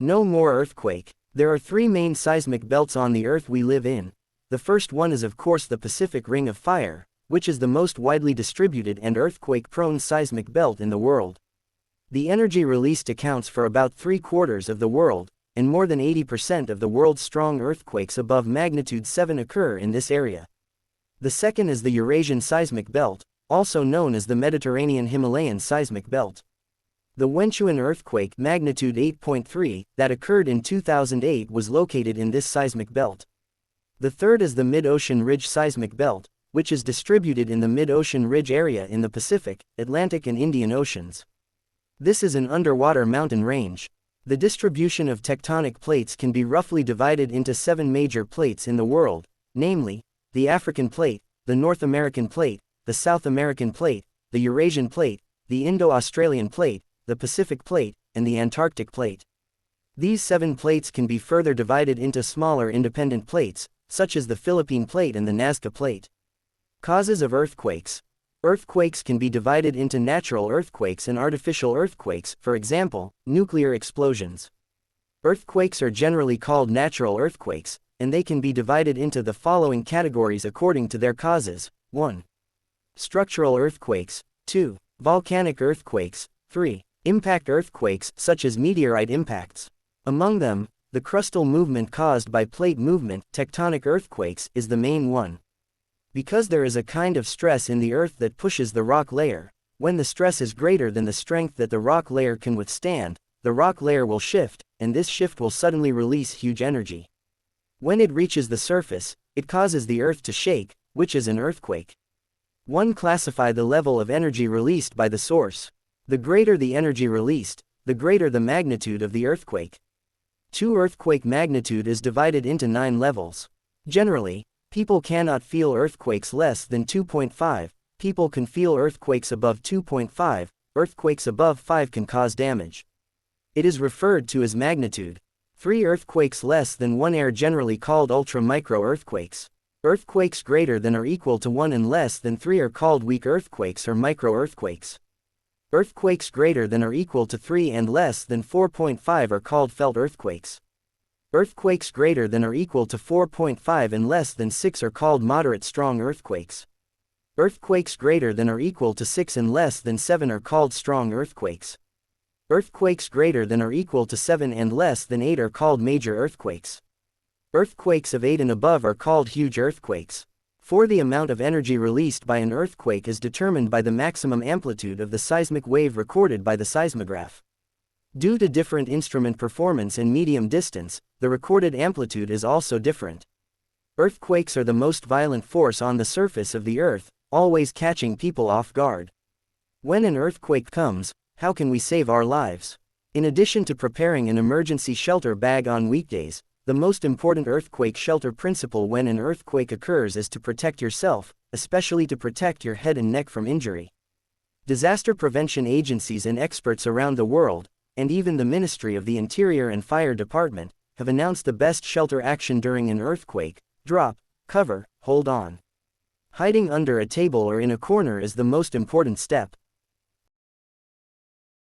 No more earthquake. There are three main seismic belts on the Earth we live in. The first one is of course the Pacific Ring of Fire, which is the most widely distributed and earthquake-prone seismic belt in the world. The energy released accounts for about 3/4 of the world, and more than 80% of the world's strong earthquakes above magnitude 7 occur in this area. The second is the Eurasian Seismic Belt, also known as the Mediterranean Himalayan Seismic Belt. The Wenchuan earthquake, magnitude 8.3, that occurred in 2008 was located in this seismic belt. The third is the Mid-Ocean Ridge Seismic Belt, which is distributed in the Mid-Ocean Ridge area in the Pacific, Atlantic and Indian Oceans. This is an underwater mountain range. The distribution of tectonic plates can be roughly divided into 7 major plates in the world, namely, the African Plate, the North American Plate, the South American Plate, the Eurasian Plate, the Indo-Australian Plate, the Pacific Plate, and the Antarctic Plate. These 7 plates can be further divided into smaller independent plates, such as the Philippine Plate and the Nazca Plate. Causes of earthquakes. Earthquakes can be divided into natural earthquakes and artificial earthquakes, for example, nuclear explosions. Earthquakes are generally called natural earthquakes, and they can be divided into the following categories according to their causes. 1. Structural earthquakes. 2. Volcanic earthquakes. 3. Impact earthquakes, such as meteorite impacts. Among them, the crustal movement caused by plate movement, tectonic earthquakes, is the main one. Because there is a kind of stress in the earth that pushes the rock layer, when the stress is greater than the strength that the rock layer can withstand, the rock layer will shift, and this shift will suddenly release huge energy. When it reaches the surface, it causes the earth to shake, which is an earthquake. 1. Classify the level of energy released by the source. The greater the energy released, the greater the magnitude of the earthquake. 2. Earthquake magnitude is divided into 9 levels. Generally, people cannot feel earthquakes less than 2.5, people can feel earthquakes above 2.5, earthquakes above 5 can cause damage. It is referred to as magnitude. 3. Earthquakes less than 1 are generally called ultra-micro earthquakes. Earthquakes greater than or equal to 1 and less than 3 are called weak earthquakes or micro-earthquakes. Earthquakes greater than or equal to 3 and less than 4.5 are called felt earthquakes. Earthquakes greater than or equal to 4.5 and less than 6 are called moderate strong earthquakes. Earthquakes greater than or equal to 6 and less than 7 are called strong earthquakes. Earthquakes greater than or equal to 7 and less than 8 are called major earthquakes. Earthquakes of 8 and above are called huge earthquakes. 4. The amount of energy released by an earthquake is determined by the maximum amplitude of the seismic wave recorded by the seismograph. Due to different instrument performance and medium distance, the recorded amplitude is also different. Earthquakes are the most violent force on the surface of the Earth, always catching people off guard. When an earthquake comes, how can we save our lives? In addition to preparing an emergency shelter bag on weekdays, the most important earthquake shelter principle when an earthquake occurs is to protect yourself, especially to protect your head and neck from injury. Disaster prevention agencies and experts around the world, and even the Ministry of the Interior and Fire Department, have announced the best shelter action during an earthquake: drop, cover, hold on. Hiding under a table or in a corner is the most important step.